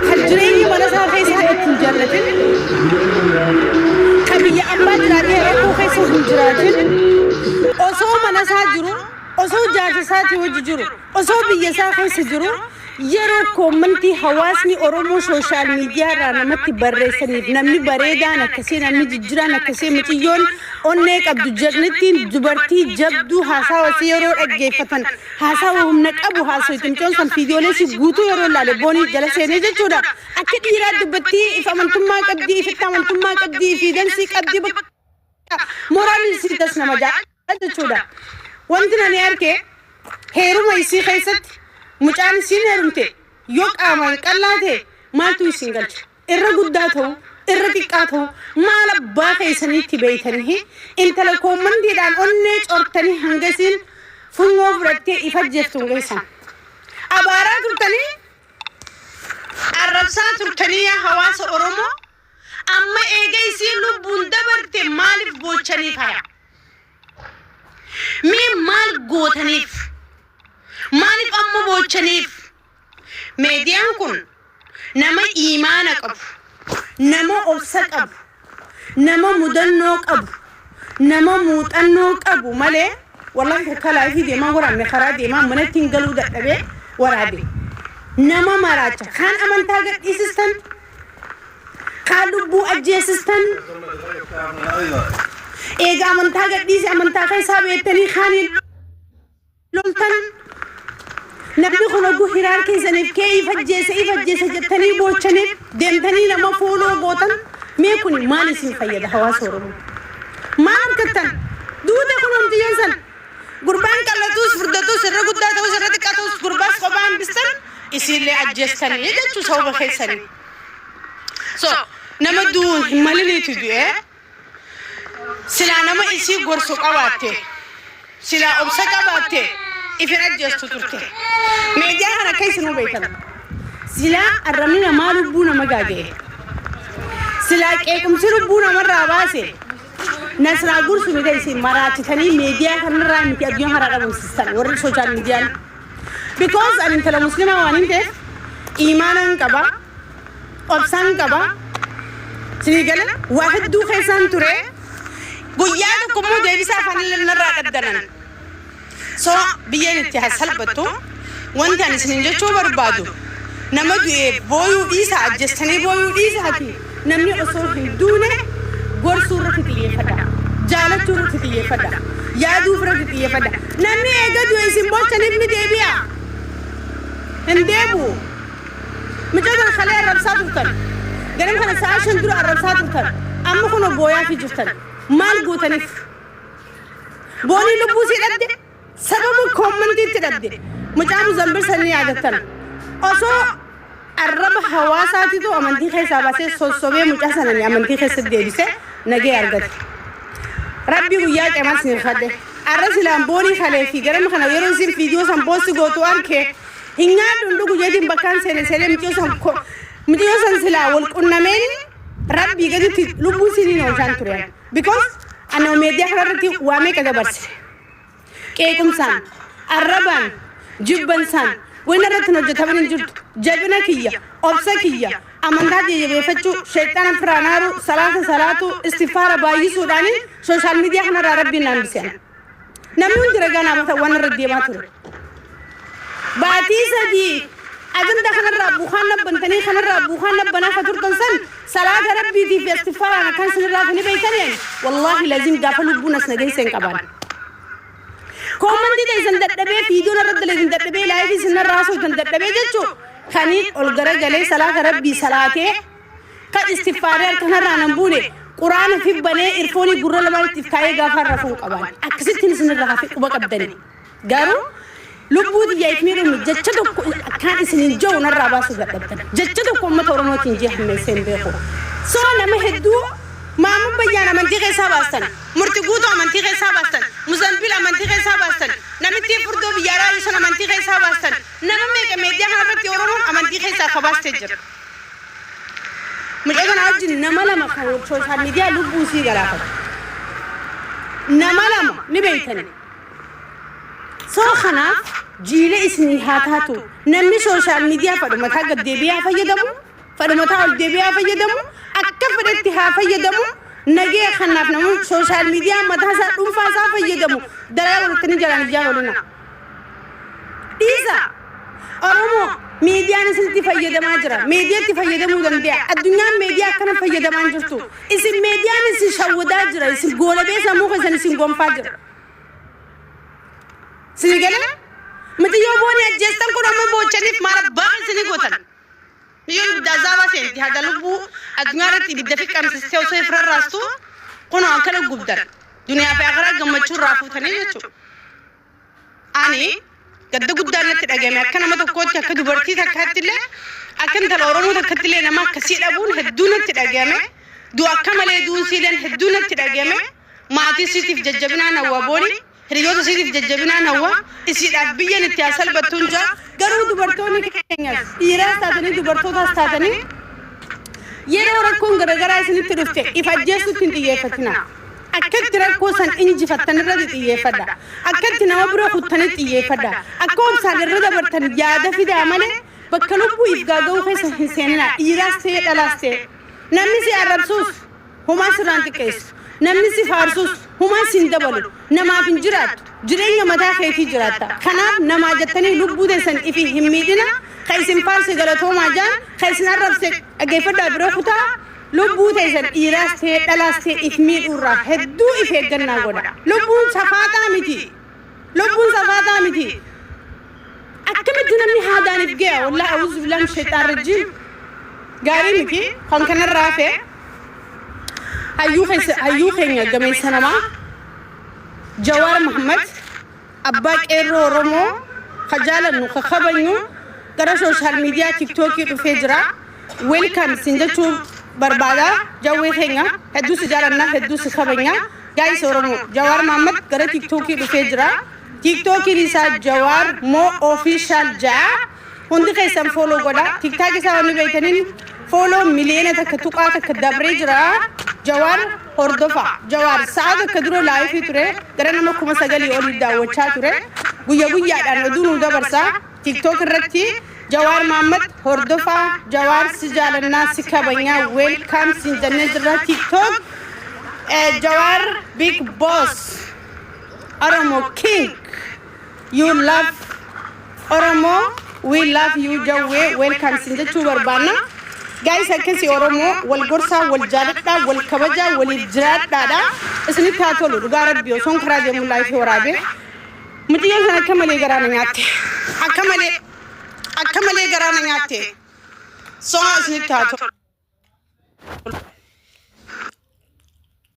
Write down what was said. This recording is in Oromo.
هالجريني ولا صار خيس هاي تنجرتن كبي أمبا جراتي أكو خيس هنجراتن أصو مناس هاجرو أصو جارساتي وججرو أصو بيسا خيس جرو يرو كومنتي حواسني أرومو سوشال ميديا رانا متي برسني نمني بريدانا كسي نمني ججرانا كسي متيون أنك عبد جرنتين جبرتي جبدو هاسا وسيرو أجيفتن هاسا وهم نكابو هاسا يتمشون سن فيديو سي غوتو يرو لالي بوني جلسيني ججودا أكيد إيراد دبتي إفا من تما كبدي إفتا من تما كبدي في دنسي كبدي بك مورالي سيتس نمجا ججودا وانتنا نياركي هيرو ما يسي خيست مجان سينيرمتي يوك آمال كاللاته ما توي سنگلش إرّا قداتو إرّا تقاتو ما لباقي سنيتي بيتنه انت لكو من ديدان أنيج أرتني هنگسين فنغو فرتي إفجفتون غيسان أبارا ترتني الربسا ترتني يا حواس أرومو أما إيجيسي لبون دبرتي مالف بوچني فايا مي مال قوتنيف مالف أما بوچنيف ميديان كن نما إيمانك أب نما أبسك أب نما مدنوك أب نما موتنوك أب مالي والله كلا في ديما ورا مخرا ديما من تنقلو دقبه ورا دي نما مراجع خان أمن تاقت إسستن قالوا بو أجي إسستن إيجا أمن تاقت ديسي أمن تاقت سابيتني خاني لولتن نبي خلقو حرار كيسانيف كيف هجيس جتني بوچنيف دمتني نما فولو بوتن ميكوني مالي سنفايد حواس ورمو ما نمكتن دودة خلوم تيانسن قربان كالتوس فردتوس الرقوداتوس الرتكاتوس قرباس قبان بستن إسي اللي عجيستني يجتو صوب خيساني نما دون همالي ليتو سلا نما إسي قرسو قواتي سلا أبسا قواتي إفراد جستو ترتي ميديا هنا كيس نو بيتنا سلا الرمينا ما ربونا مجاجي سلا كيكم سربونا مرة باسي نسلا قرص ميديسي مرات تاني ميديا هنا رأي متأجيون هذا بمسستان ورد سوشيال ميديا because أنت لو مسلمة وانينته إيمانا كبا أبسان كبا سنيجلا واحد دو خيسان ترى قيادة كمو جايبسا فاني لنرى قدرنا بيان تحصل بتو وانت أنا سنجت شو بربادو نمد بويو إيسا جستني بويو إيسا كي نمني أصور هندونه غور سورة تيجي فدا جالة سورة تيجي فدا يادو فرة تيجي فدا نمني إيجا جو إسمبول تنيب مديبيا هندبو مجرد الخلية الربصات وتر قرن خنا ساشن درو الربصات وتر أما خنا بويا في جفتن مال قوتنيف بوني لبوسي لدي سبب كومنتي تردي مجامو زنبر سني عادتنا أصو الرب حواساتي تو أمنتي خيسا باسي صوبي مجاسنا ني أمنتي خيسا ديبسي نجي أرغد ربي وياك أمان سنين خده الرسلان بوني خليفي قرم خنا يروسين فيديو سنبوستي غوتو أركي هنگا دندو جدين بكان سنة مجيو سنسلا والقنمين ربي قدي لبوسيني نوشان تريان because أنا ميديا حرارتي وامي كده برسي كيكم سان الربان جبن سان وين رتنا جتابين جد جبنا كيا أبسا كيا أماندا دي بيفتشو شيطان فرانارو صلاتو استغفار باي سوداني سوشيال ميديا حنا ربي نامسيان نمون درجانا بس وانا ردي ما ترى باتي سدي أجن دخل الرب خان بنتني خان الرب خان بنا فتور تنسن صلاة ربي دي في استغفار أنا كان سن الرب نبي كنين والله لازم قافلوا بونس نجي سن كبار كومنتي ده زندتبه فيديو نرد ده زندتبه لايف سن الراسو زندتبه جتشو خاني أولغرا جلي صلاة ربي صلاته كاستغفار كنا رانبونه قرآن في بني إرفوني قرر لما تفكاي غافر رفون كبار أكسد تنسن الرب في قبك أبدني قالوا لبودي يفميرو مجتشدو كان سنين جو نراباسو غدبتن جتشدو كوم تورنو تنجي حمسين بيخو سو نمهدو ما مبيانا منطقة ساباستن مرتقوتو منطقة ساباستن مزنبيل منطقة ساباستن نمتي فردو بيارا يسنا منطقة ساباستن نمميك ميديا حربتي ورونو منطقة ساباستجر مجانا عجل نمالا مخلوق سوشال ميديا لبوسي غلافة نمالا نبيتني سو خنا jiile isinii haa taatu namni sooshaal miidiyaa fadhumataa gad deebi'aa fayyadamu fadhumataa ol deebi'aa fayyadamu akka fedhetti haa fayyadamu nagee kanaaf namu sooshaal miidiyaa mataa isaa dhuunfaa isaa fayyadamu daraa walitti jalaan ijaa walina dhiisa oromoo miidiyaan isinitti fayyadamaa jira miidiyaatti fayyadamuu danda'a addunyaan miidiyaa akkana fayyadamaa jirtu isin miidiyaan isin shawwadaa jira isin goolabee sammuu keessan isin gonfaa jira sinigala mati yoo booni ajjeestan kun amma boochaniif maal abbaa isini gootan yoo dazaaba seenti haga lubbuu addunyaarratti ibidda fiqqamsistee osoo ifrarraastu kun akkana gubdan duniyaa fi akhiraa gammachuu irraa fuutanii jechuudha ani gadda guddaan natti dhagame akka nama tokkootti akka dubartii takkaatti illee akka intala oromoo takkaatti illee nama akkasii dhabuun hedduu natti dhagame du'a akka malee du'uun siileen hedduu natti dhagame maatii siitiif jajjabinaan hawwa booni hiriyoota siitiif jajjabinaan hawwa isiidhaaf biyyan itti haa salbattuun jira garuu dubartoonni keenyas dhiiraas taatanii dubartootaas taatanii yeroo rakkoon garaagaraa isinitti dhufte if ajjeessuutti hin xiyyeeffatina akkatti rakkoo san injifattan irratti xiyyeeffadha akkatti nama bira kuttanii xiyyeeffadha akka obsaan irra dabartan yaada fidaa malee bakka lubbuu if gaaga'uu keessa hin seenina dhiiraas ta'e dhalaas ta'e namni si arrabsuus homaa sirraan xiqqeessu namni si faarsuus homaa si hin dabalu namaaf hin jiraattu jireenya mataa keetii jiraatta kanaaf namaa jettanii lubbuu teessan ifi hin miidhina ka isin faarse galatoomaa jaan ka isin arrabse dhaggeeffadhaa bira kutaa lubbuu teessan dhiiraas ta'e dhalaas ta'e if miidhuurraa hedduu if eeggannaa godha lubbuun safaataa miti akkamitti namni haadaan if ga'e wallaahi a'uuzu billaahi min shayxaan rajiim gaarii miti kan kanarraa fe hayyuu keenya gameessa namaa Jawaar Mohammad abbaa qeerroo Oromoo ka jaalannu ka kabajnu gara sooshaal miidiyaa tiktookii dhufee jira welkaam isin jechuun barbaada jawwee keenya hedduu si jaalannaa hedduu si kabajna gaayis Oromoo Jawaar Mohammad gara tiktookii dhufee jira tiktookiin isaa Jawaar moo official jaa hundi keessan fooloo godha tiktaak isaa wanni beeytaniin fooloo miliyoona takka tuqaa takka dabree jira Jawaar hordofa Jawaar sa'a takka dura laayifii ture gara nama 9,000 olii daawwachaa ture guyyaadhaan oduu nu dabarsa tiktook irratti Jawaar Mohammad hordofa Jawaar si jaalannaa si kabajnaa welcome sin jannee jirra tiktook Jawaar big boss Oromo king you love Oromo we love you Jawwe welcome sin jechuu barbaanna guys akkasi Oromoo wal gorsaa wal jaaladhaa wal kabajaa waliif jiraadhaadha isinitti haa tolu dhugaa rabbi osoo karaa deemu laayifii waraabe muciyyoon san akka malee garaana nyaatte akka malee garaana nyaatte soo isinitti haa tolu